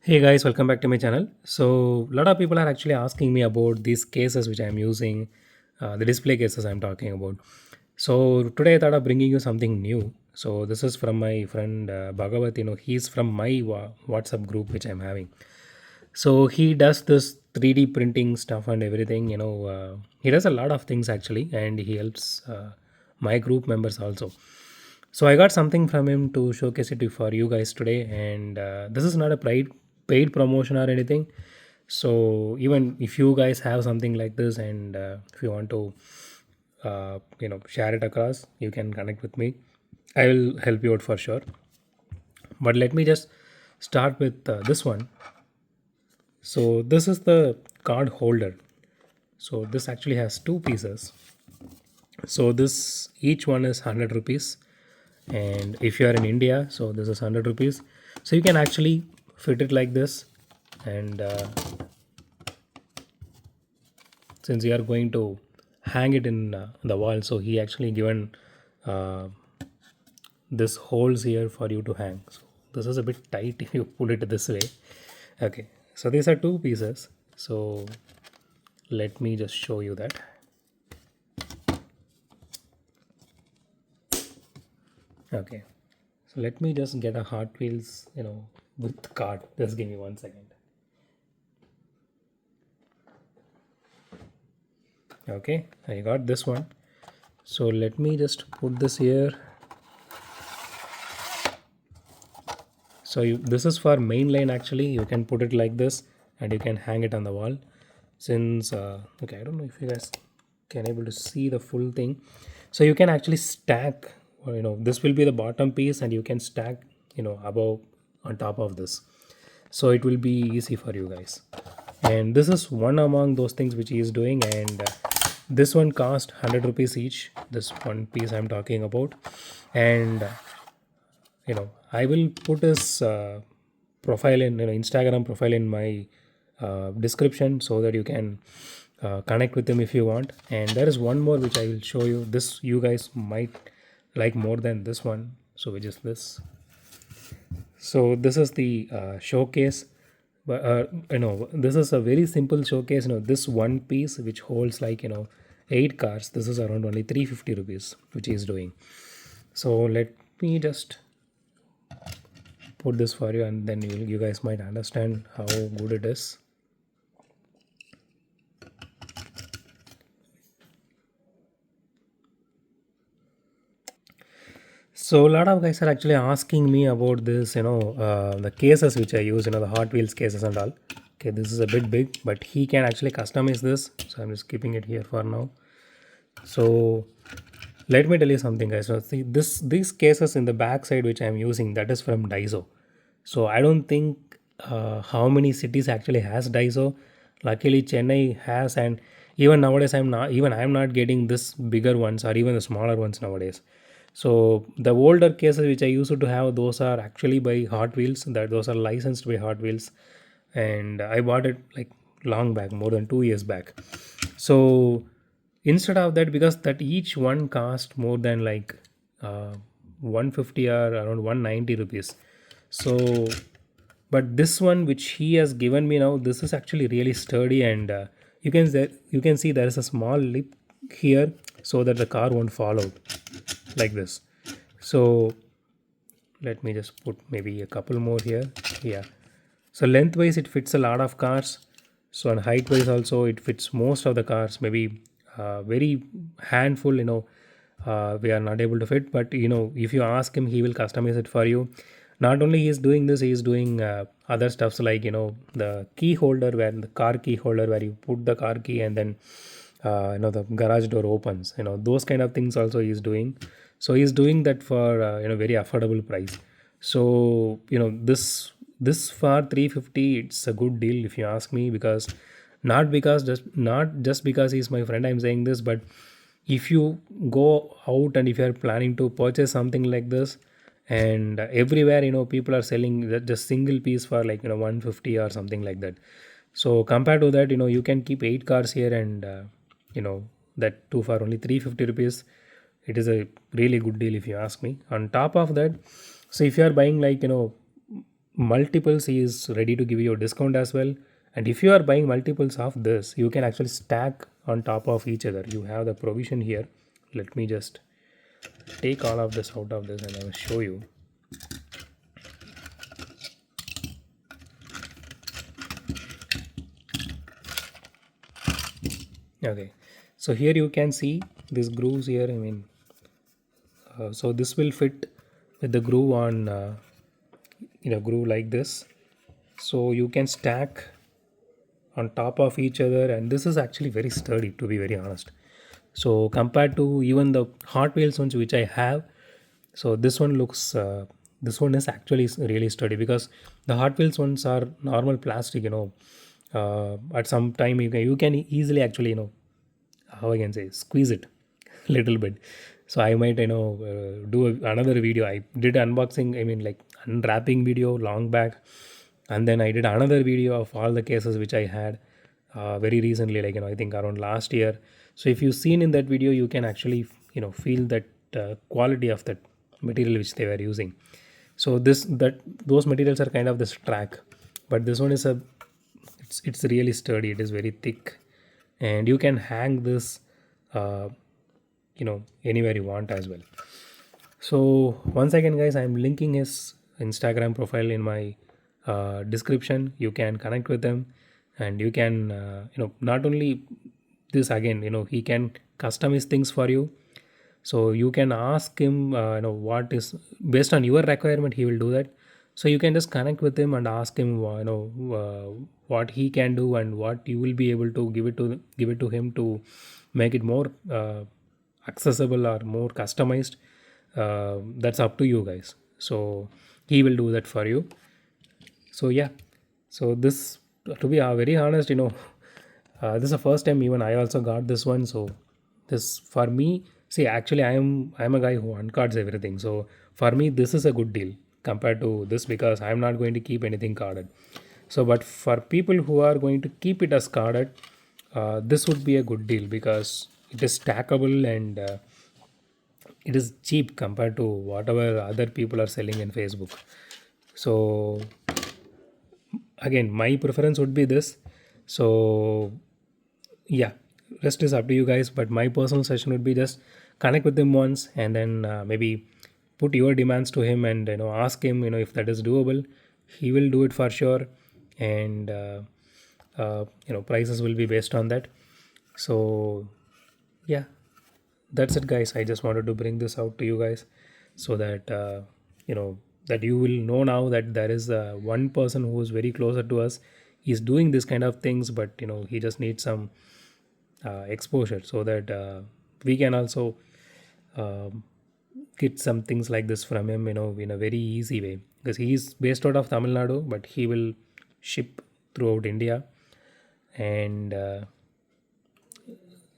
Hey guys, welcome back to my channel. So, a lot of people are actually asking me about these cases which I'm using, the display cases I'm talking about. So, today I thought of bringing you something new. So, this is from my friend Bhagavat. He's from my WhatsApp group which I'm having. So, he does this 3D printing stuff and everything. He does a lot of things actually, and he helps my group members also. So I got something from him to showcase it for you guys today, and this is not a paid promotion or anything. So even if you guys have something like this, and if you want to, share it across, you can connect with me. I will help you out for sure. But let me just start with this one. So this is the card holder. So this actually has two pieces. So this each one is 100 rupees, and if you are in India, so this is 100 rupees. So you can actually fit it like this, and since you are going to hang it in the wall, so he actually given uh, this holes here for you to hang. So this is a bit tight if you pull it this way. Okay, so these are two pieces. So let me just show you that. Okay, so let me just get a Hot Wheels, with card. Just give me 1 second. Okay, I got this one. So let me just put this here. So this is for main line actually. You can put it like this, and you can hang it on the wall. Since okay, I don't know if you guys can able to see the full thing. So you can actually stack. Or, this will be the bottom piece, and you can stack. Above on top of this. So it will be easy for you guys. And this is one among those things which he is doing, and this one cost 100 rupees each, this one piece I'm talking about. And I will put his profile in Instagram profile in my description, so that you can connect with him if you want. And there is one more which I will show you. This you guys might like more than this one, so which is this. So this is the showcase. But this is a very simple showcase. This one piece which holds like 8 cars, this is around only 350 rupees which he is doing. So let me just put this for you, and then you guys might understand how good it is. So a lot of guys are actually asking me about this, the cases which I use, the Hot Wheels cases and all. Okay, this is a bit big, but he can actually customize this. So I'm just keeping it here for now. So let me tell you something, guys. So see, these cases in the back side which I'm using, that is from Daiso. So I don't think how many cities actually has Daiso. Luckily, Chennai has, and even nowadays I'm not getting this bigger ones or even the smaller ones nowadays. So the older cases which I used to have, those are actually by Hot Wheels. That those are licensed by Hot Wheels, and I bought it like long back, more than 2 years back. So instead of that, because that each one cost more than like 150 or around 190 rupees. So but this one which he has given me now, this is actually really sturdy, and you can see there is a small lip here, so that the car won't fall out like this. So let me just put maybe a couple more here. Yeah, so lengthwise it fits a lot of cars. So on height wise also it fits most of the cars. Maybe very handful, we are not able to fit. But if you ask him, he will customize it for you. Not only he is doing this, he is doing other stuffs like the key holder, where the car key holder, where you put the car key, and then the garage door opens. Those kind of things also he is doing. So he is doing that for very affordable price. So this for 350, it's a good deal if you ask me. Because not just because he's my friend I'm saying this, but if you go out and if you are planning to purchase something like this, and everywhere people are selling just single piece for like 150 or something like that. So compared to that, you can keep 8 cars here, and that too for only 350 rupees. It is a really good deal if you ask me. On top of that, so if you are buying like multiples, he is ready to give you a discount as well. And if you are buying multiples of this, you can actually stack on top of each other. You have the provision here. Let me just take all of this out of this and I will show you. Okay, so here you can see these grooves here. I mean, so this will fit with the groove on groove like this. So you can stack on top of each other, and this is actually very sturdy, to be very honest. So compared to even the Hot Wheels ones which I have, so this one is actually really sturdy, because the Hot Wheels ones are normal plastic, at some time you can easily actually, how I can say, squeeze it little bit. So I might, do another video. I did unboxing, I mean, like unwrapping video long back, and then I did another video of all the cases which I had very recently, like, I think around last year. So if you've seen in that video, you can actually, feel that quality of that material which they were using. So those materials are kind of this track, but this one is it's really sturdy. It is very thick, and you can hang this uh, anywhere you want as well. So once again, guys, I'm linking his Instagram profile in my description. You can connect with them, and you can not only this, again, he can customize things for you. So you can ask him, what is based on your requirement, he will do that. So you can just connect with him and ask him, what he can do and what you will be able to give it to him to make it more accessible or more customized. That's up to you guys. So he will do that for you. So yeah, so this, to be very honest, this is the first time even I also got this one. So this for me, see, actually I'm a guy who uncards everything. So for me this is a good deal compared to this, because I'm not going to keep anything carded. So but for people who are going to keep it as carded, this would be a good deal, because it is stackable, and it is cheap compared to whatever other people are selling in Facebook. So again, my preference would be this. So yeah, rest is up to you guys, but my personal session would be just connect with him once, and then maybe put your demands to him, and ask him, if that is doable. He will do it for sure, and prices will be based on that. So yeah, that's it, guys. I just wanted to bring this out to you guys, so that that you will know now that there is one person who is very closer to us. He's doing this kind of things, but he just needs some exposure, so that we can also um, get some things like this from him, in a very easy way, because he is based out of Tamil Nadu, but he will ship throughout India. And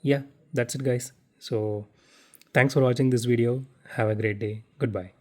yeah, that's it, guys. So thanks for watching this video. Have a great day. Goodbye.